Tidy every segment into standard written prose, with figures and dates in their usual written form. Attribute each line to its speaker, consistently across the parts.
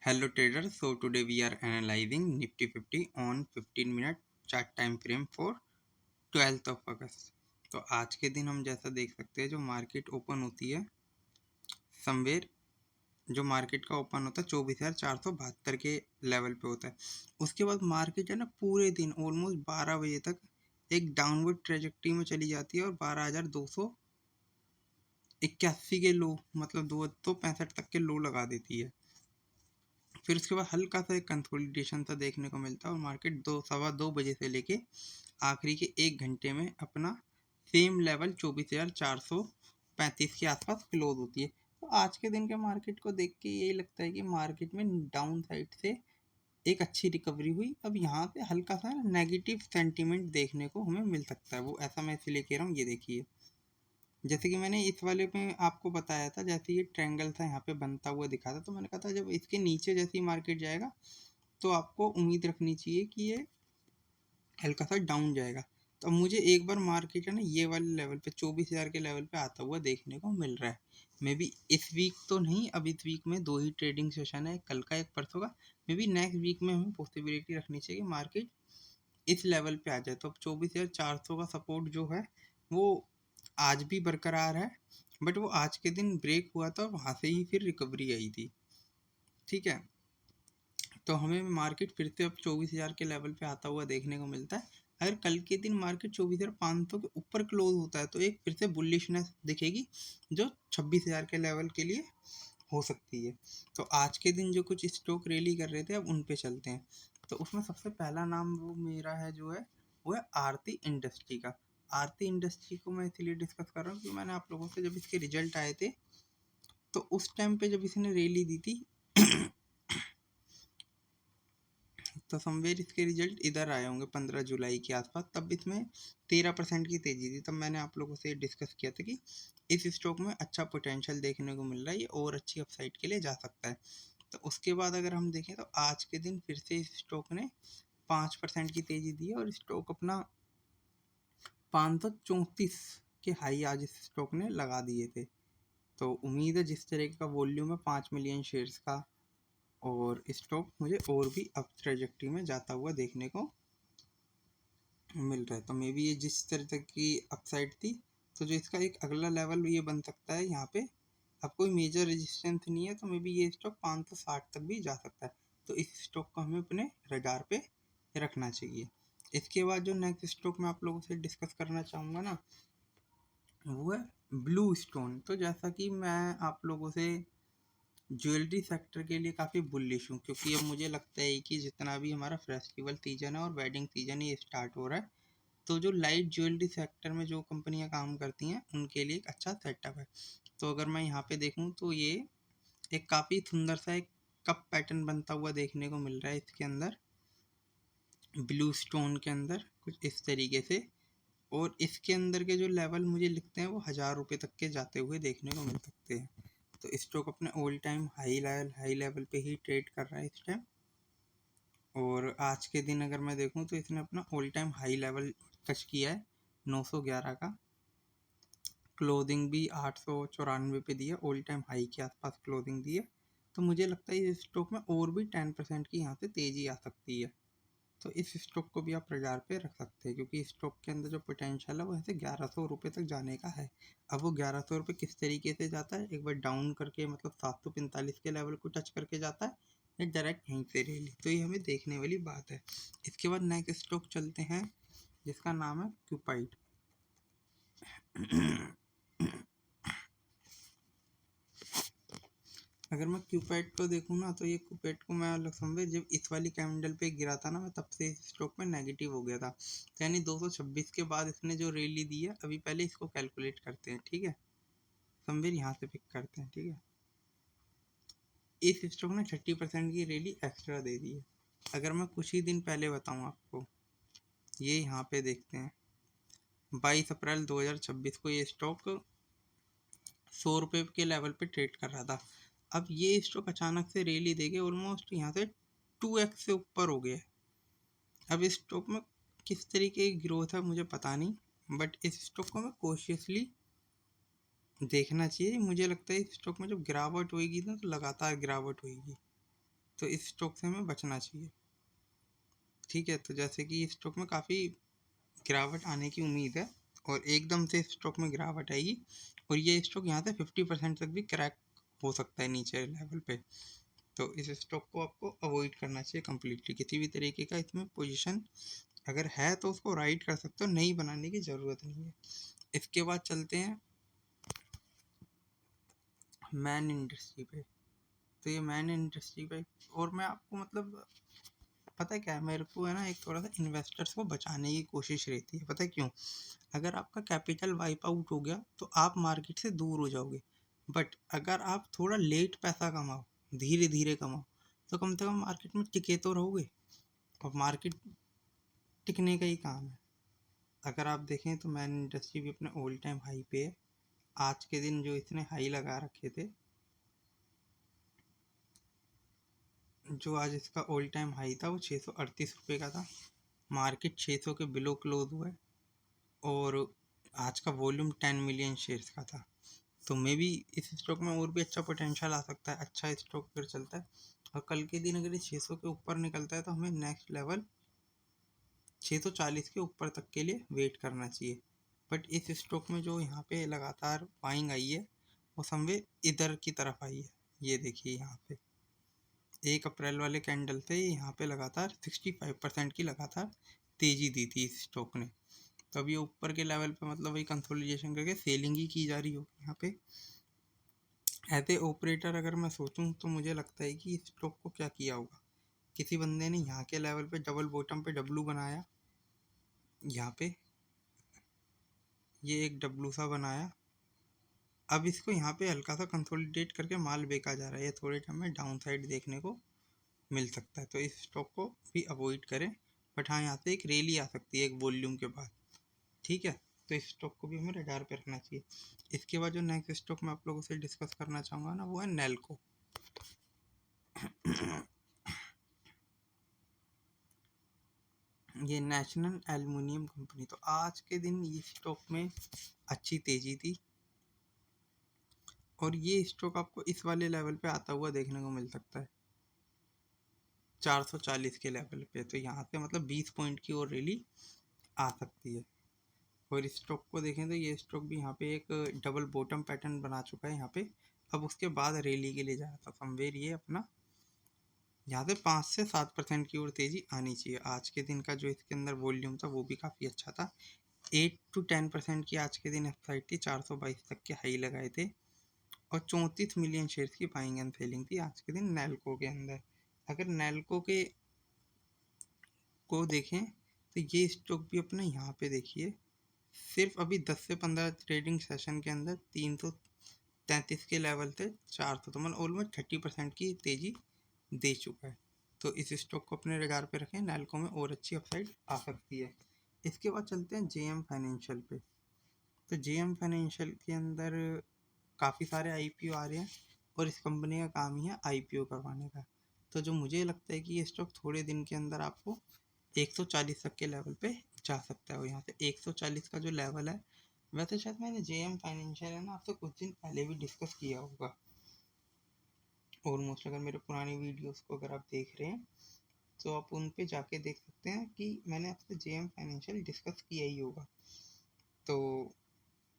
Speaker 1: Hello traders, so today we are analyzing Nifty 50 on 15 minute chart time frame for 12th of अगस्त। तो आज के दिन हम जैसा देख सकते हैं जो मार्केट ओपन होती है समवेयर, जो मार्केट का ओपन होता है 24,472 के लेवल पे होता है। उसके बाद मार्केट है ना पूरे दिन ऑलमोस्ट 12 बजे तक एक डाउनवर्ड ट्रेजेक्टरी में चली जाती है और 12,281 के लो मतलब 265 तक के लो लगा देती है। फिर उसके बाद हल्का सा एक कंसोलिडेशन सा देखने को मिलता है और मार्केट 2 सवा 2 बजे से लेके आखिरी के 1 घंटे में अपना सेम लेवल 24,435 के आसपास क्लोज होती है। तो आज के दिन के मार्केट को देख के यही लगता है कि मार्केट में डाउन साइड से एक अच्छी रिकवरी हुई। अब यहाँ पे हल्का सा नेगेटिव सेंटीमेंट देखने को हमें मिल सकता है, वो ऐसा मैं इसलिए कह रहा हूँ। ये देखिए, जैसे कि मैंने इस वाले में आपको बताया था, जैसे ये ट्रायंगल था यहाँ पे बनता हुआ दिखा था, तो मैंने कहा था जब इसके नीचे जैसे ही मार्केट जाएगा तो आपको उम्मीद रखनी चाहिए कि ये हल्का सा डाउन जाएगा। तो अब मुझे एक बार मार्केट है ना ये वाले लेवल पे 24,000 के लेवल पे आता हुआ देखने को मिल रहा है। मे बी इस वीक तो नहीं, अब इस वीक में 2 ही ट्रेडिंग सेशन है, कल का एक परसों का। मे बी नेक्स्ट वीक में हमें पॉसिबिलिटी रखनी चाहिए कि मार्केट इस लेवल पे आ जाए। तो अब 24,400 का सपोर्ट जो है वो आज भी बरकरार है, बट वो आज के दिन ब्रेक हुआ था और वहाँ से ही फिर रिकवरी आई थी। ठीक है, तो हमें मार्केट फिर से अब 24,000 के लेवल पे आता हुआ देखने को मिलता है। अगर कल के दिन मार्केट 24,500 के ऊपर क्लोज होता है तो एक फिर से बुलिशनेस दिखेगी जो 26,000 के लेवल के लिए हो सकती है। तो आज के दिन जो कुछ स्टॉक रैली कर रहे थे अब उन पे चलते हैं। तो उसमें सबसे पहला नाम वो मेरा है जो है वो है आरती इंडस्ट्री का। आरती इंडस्ट्री को मैं इसलिए डिस्कस कर रहा हूँ क्योंकि मैंने आप लोगों से जब इसके रिजल्ट आए थे तो उस टाइम पे जब इसने रैली दी थी तो समवेयर इसके रिजल्ट इधर आए होंगे 15 जुलाई के आसपास, तब इसमें 13% की तेज़ी थी। तब मैंने आप लोगों से डिस्कस किया था कि इस स्टॉक में अच्छा पोटेंशियल देखने को मिल रहा है, ये और अच्छी अपसाइड के लिए जा सकता है। तो उसके बाद अगर हम देखें तो आज के दिन फिर से इस स्टॉक ने 5% की तेज़ी दी है और स्टॉक अपना 534 के हाई आज इस स्टॉक ने लगा दिए थे। तो उम्मीद है जिस तरह का वॉल्यूम है 5 मिलियन शेयर्स का, और स्टॉक मुझे और भी अप ट्रेजेक्टरी में जाता हुआ देखने को मिल रहा है। तो मे बी ये जिस तरह तक की अपसाइड थी, तो जो इसका एक अगला लेवल ये बन सकता है, यहाँ पे अब कोई मेजर रेजिस्टेंस नहीं है, तो मे बी ये स्टॉक 560 तक भी जा सकता है। तो इस स्टॉक को हमें अपने रडार पे रखना चाहिए। इसके बाद जो नेक्स्ट स्टॉक मैं आप लोगों से डिस्कस करना चाहूँगा ना वो है ब्लू स्टोन। तो जैसा कि मैं आप लोगों से ज्वेलरी सेक्टर के लिए काफ़ी बुलिश हूँ, क्योंकि अब मुझे लगता है कि जितना भी हमारा फेस्टिवल सीजन है और वेडिंग सीजन ये स्टार्ट हो रहा है, तो जो लाइट ज्वेलरी सेक्टर में जो कंपनियां काम करती हैं उनके लिए एक अच्छा सेटअप है। तो अगर मैं यहाँ पे देखूँ तो ये एक काफ़ी सुंदर सा एक कप पैटर्न बनता हुआ देखने को मिल रहा है इसके अंदर, ब्लू स्टोन के अंदर कुछ इस तरीके से। और इसके अंदर के जो लेवल मुझे लिखते हैं वो 1,000 रुपये तक के जाते हुए देखने को मिल सकते हैं। तो स्टॉक अपने ऑल टाइम हाई लेवल पे ही ट्रेड कर रहा है इस टाइम। और आज के दिन अगर मैं देखूं तो इसने अपना all time high level touch किया है 911 का। क्लोजिंग भी 894 पे दी है, ऑल टाइम हाई के आसपास क्लोजिंग दी है। तो मुझे लगता है इस स्टॉक में और भी 10% की यहाँ से तेज़ी आ सकती है। तो इस स्टॉक को भी आप बाजार पे रख सकते हैं, क्योंकि स्टॉक के अंदर जो पोटेंशियल है वो ऐसे 1,100 रुपये तक जाने का है। अब वो 1,100 रुपये किस तरीके से जाता है, एक बार डाउन करके मतलब 745 के लेवल को टच करके जाता है या डायरेक्ट यहीं से रैली, तो ये हमें देखने वाली बात है। इसके बाद नेक्स्ट स्टॉक चलते हैं जिसका नाम है क्यूपाइट। अगर मैं क्यूपैड को देखूँ ना तो ये क्यूपैड को मैं अलग समझे जब इस वाली कैंडल पे गिरा था ना, मैं तब से इस स्टॉक में नेगेटिव हो गया था। तो यानी 226 के बाद इसने जो रैली दी है, अभी पहले इसको कैलकुलेट करते हैं, ठीक है। समवेर यहाँ से पिक करते हैं, ठीक है। इस स्टॉक ने 30% की रैली एक्स्ट्रा दे दी है। अगर मैं कुछ ही दिन पहले बताऊँ आपको, ये यहाँ पे देखते हैं 22 अप्रैल 2026 को ये स्टॉक 100 रुपये के लेवल पे ट्रेड कर रहा था। अब ये स्टॉक अचानक से रैली देके ऑलमोस्ट यहाँ से 2x से ऊपर हो गया है। अब इस स्टॉक में किस तरीके की ग्रोथ है मुझे पता नहीं, बट इस स्टॉक को मैं कॉशियसली देखना चाहिए। मुझे लगता है इस स्टॉक में जब गिरावट होएगी ना तो लगातार गिरावट होएगी। तो इस स्टॉक से हमें बचना चाहिए। ठीक है, तो जैसे कि इस स्टॉक में काफ़ी गिरावट आने की उम्मीद है और एकदम से स्टॉक में गिरावट आएगी और ये स्टॉक यहाँ से 50% तक भी क्रैक हो सकता है नीचे लेवल पे। तो इस स्टॉक को आपको अवॉइड करना चाहिए कम्प्लीटली। किसी भी तरीके का इसमें पोजीशन अगर है तो उसको राइट कर सकते हो, नहीं बनाने की ज़रूरत नहीं है। इसके बाद चलते हैं मैन इंडस्ट्री पे। तो ये मैन इंडस्ट्री पे और मैं आपको मतलब पता है क्या है, मेरे को है ना एक थोड़ा सा इन्वेस्टर्स को बचाने की कोशिश रहती है। पता है क्यों? अगर आपका कैपिटल वाइप आउट हो गया तो आप मार्केट से दूर हो जाओगे, बट अगर आप थोड़ा लेट पैसा कमाओ, धीरे धीरे कमाओ, तो कम से कम मार्केट में टिके तो रहोगे। और मार्केट टिकने का ही काम है। अगर आप देखें तो मैन इंडस्ट्री भी अपने ऑल टाइम हाई पे है। आज के दिन जो इसने हाई लगा रखे थे, जो आज इसका ऑल टाइम हाई था वो 638 रुपये का था। मार्केट 600 के बिलो क्लोज हुआ है और आज का वॉल्यूम 10 मिलियन शेयर्स का था। तो मे बी इस स्टॉक में और भी अच्छा पोटेंशियल आ सकता है, अच्छा स्टॉक अगर चलता है। और कल के दिन अगर ये 600 के ऊपर निकलता है तो हमें नेक्स्ट लेवल 640 के ऊपर तक के लिए वेट करना चाहिए। बट इस स्टॉक में जो यहाँ पे लगातार बाइंग आई है वो समवे इधर की तरफ आई है। ये देखिए यहाँ पे 1 अप्रैल वाले कैंडल से यहाँ पे लगातार 65% की लगातार तेजी दी थी इस स्टॉक ने। तो अभी ऊपर के लेवल पे मतलब वही कंसोलिडेशन करके सेलिंग ही की जा रही होगी यहाँ पे। एज ए ऑपरेटर अगर मैं सोचूं तो मुझे लगता है कि इस स्टॉक को क्या किया होगा, किसी बंदे ने यहाँ के लेवल पे डबल बॉटम पे डब्लू बनाया, यहाँ पे ये एक डब्लू सा बनाया। अब इसको यहाँ पे हल्का सा कंसोलिडेट करके माल बेचा जा रहा है, ये थोड़े टाइम में डाउन साइड देखने को मिल सकता है। तो इस स्टॉक को भी अवॉइड करें। बट हाँ, यहाँ से एक रैली आ सकती है एक वॉल्यूम के बाद। ठीक है, तो इस स्टॉक को भी हमें रडार पे रखना चाहिए। इसके बाद जो नेक्स्ट स्टॉक मैं आप लोगों से डिस्कस करना चाहूँगा ना, वो है नेल्को। ये नेशनल एल्युमिनियम कंपनी। तो आज के दिन ये स्टॉक में अच्छी तेजी थी और ये स्टॉक आपको इस वाले लेवल पे आता हुआ देखने को मिल सकता है 440 के लेवल पे। तो यहाँ से मतलब 20 पॉइंट की और रैली आ सकती है। और इस स्टॉक को देखें तो ये स्टॉक भी यहाँ पे एक डबल बॉटम पैटर्न बना चुका है यहाँ पे। अब उसके बाद रैली के लिए जा रहा था समवेयर, ये अपना यहाँ से 5 से 7% की ओर तेज़ी आनी चाहिए। आज के दिन का जो इसके अंदर वॉल्यूम था वो भी काफ़ी अच्छा था। 8 to 10% की आज के दिन अपसाइड थी, 422 तक के हाई लगाए थे और 34 मिलियन शेयर्स की बाइंग एंड सेलिंग थी आज के दिन नेल्को के अंदर। अगर नेल्को के को देखें तो ये स्टॉक भी अपना यहाँ पे देखिए सिर्फ अभी 10 से 15 ट्रेडिंग सेशन के अंदर 333 के लेवल से 400, तो मतलब ऑलमोस्ट 30% की तेज़ी दे चुका है। तो इस स्टॉक को अपने रडार पे रखें, नेल्को में और अच्छी अपसाइड आ सकती है। इसके बाद चलते हैं जेएम फाइनेंशियल पे। तो जेएम फाइनेंशियल के अंदर काफ़ी सारे आईपीओ आ रहे हैं और इस कंपनी का काम ही है आईपीओ करवाने का। तो जो मुझे लगता है कि ये स्टॉक थोड़े दिन के अंदर आपको 140 तक के लेवल पे जा सकता है। और यहाँ से 140 का जो लेवल है, वैसे शायद मैंने जेएम फाइनेंशियल है ना आपसे कुछ दिन पहले भी डिस्कस किया होगा ऑलमोस्ट। अगर मेरे पुरानी वीडियोस को अगर आप देख रहे हैं तो आप उन पे जाके देख सकते हैं कि मैंने आपसे जेएम फाइनेंशियल डिस्कस किया ही होगा। तो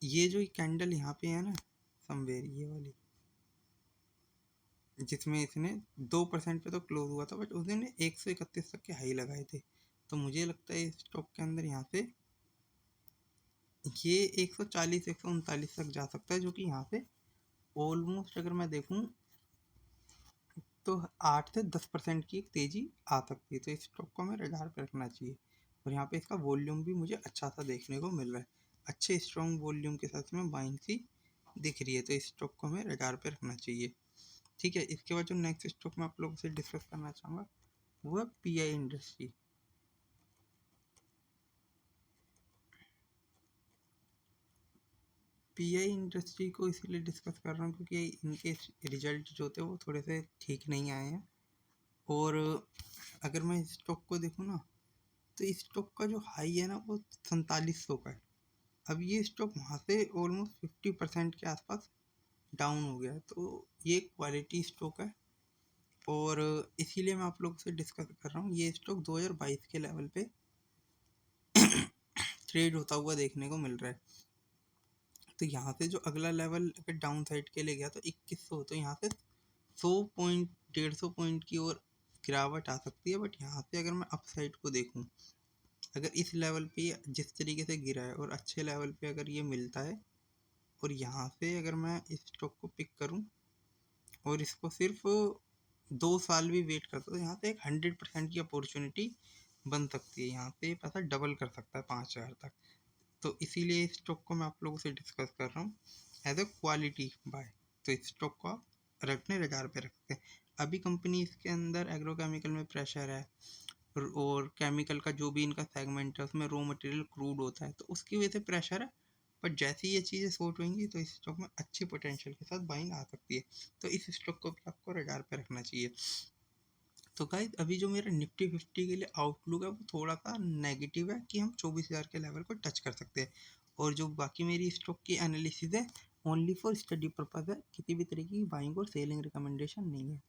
Speaker 1: ये जो कैंडल यहाँ पे है ना समवेयर, ये वाली जिसमें इसने 2% पे तो क्लोज हुआ था, बट उस दिन 131 तक के हाई लगाए थे। तो मुझे लगता है स्टॉक के अंदर यहाँ से ये 140 139 तक जा सकता है, जो कि यहाँ से ऑलमोस्ट अगर मैं देखूँ तो 8 से 10% की एक तेज़ी आ सकती है। तो इस स्टॉक को हमें रडार पर रखना चाहिए। और यहाँ पे इसका वॉल्यूम भी मुझे अच्छा सा देखने को मिल रहा है, अच्छे स्ट्रॉन्ग वॉल्यूम के साथ में बाइंग सी दिख रही है। तो इस स्टॉक को हमें रडार पर रखना चाहिए। ठीक है, इसके बाद जो नेक्स्ट स्टॉक मैं आप लोगों से डिस्कस करना चाहूँगा वो है पीआई इंडस्ट्री। पीआई इंडस्ट्री को इसीलिए डिस्कस कर रहा हूँ क्योंकि इनके रिजल्ट जो थे वो थोड़े से ठीक नहीं आए हैं। और अगर मैं इस स्टॉक को देखूँ ना तो इस स्टॉक का जो हाई है ना वो 4700 का है। अब ये स्टॉक वहाँ से ऑलमोस्ट 50% के आसपास डाउन हो गया है। तो ये क्वालिटी स्टॉक है, और इसीलिए मैं आप लोगों से डिस्कस कर रहा हूँ। ये स्टॉक 2022 के लेवल पे ट्रेड होता हुआ देखने को मिल रहा है। तो यहाँ से जो अगला लेवल अगर डाउन साइड के लिए गया तो 2100, तो यहाँ से 100 पॉइंट 150 पॉइंट की ओर गिरावट आ सकती है। बट यहाँ से अगर मैं अप साइड को देखूँ, अगर इस लेवल पे जिस तरीके से गिरा है और अच्छे लेवल पे अगर ये मिलता है, और यहाँ से अगर मैं इस स्टॉक को पिक करूँ और इसको सिर्फ 2 साल भी वेट करता तो यहाँ से एक 100% की अपॉर्चुनिटी बन सकती है। यहाँ पे पैसा डबल कर सकता है 5,000 तक। तो इसीलिए इस स्टॉक को मैं आप लोगों से डिस्कस कर रहा हूँ एज अ क्वालिटी बाय। तो इस स्टॉक को आप रखने रडार पे रख सकते हैं। अभी कंपनी इसके अंदर एग्रोकेमिकल में प्रेशर है, और केमिकल का जो भी इनका सेगमेंट है उसमें रॉ मटेरियल क्रूड होता है, तो उसकी वजह से प्रेशर है। बट जैसे ही ये चीज़ें सॉर्ट होंगी तो इस स्टॉक में अच्छी पोटेंशियल के साथ बाइंग आ सकती है। तो इस स्टॉक को भी आपको रडार पे रखना चाहिए। तो गाइस अभी जो मेरा निफ्टी 50 के लिए आउटलुक है वो थोड़ा सा नेगेटिव है कि हम 24,000 के लेवल को टच कर सकते हैं। और जो बाकी मेरी स्टॉक की एनालिसिस है ओनली फॉर स्टडी पर्पज है, किसी भी तरीके की बाइंग और सेलिंग रिकमेंडेशन नहीं है।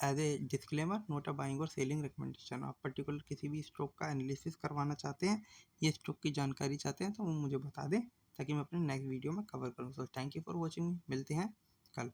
Speaker 1: As a disclaimer, not a buying और सेलिंग रिकमेंडेशन। आप पर्टिकुलर किसी भी स्टॉक का एनालिसिस करवाना चाहते हैं, ये स्टॉक की जानकारी चाहते हैं, तो वो मुझे बता दें ताकि मैं अपने नेक्स्ट वीडियो में कवर करूँ। So thank you for watching, मिलते हैं कल।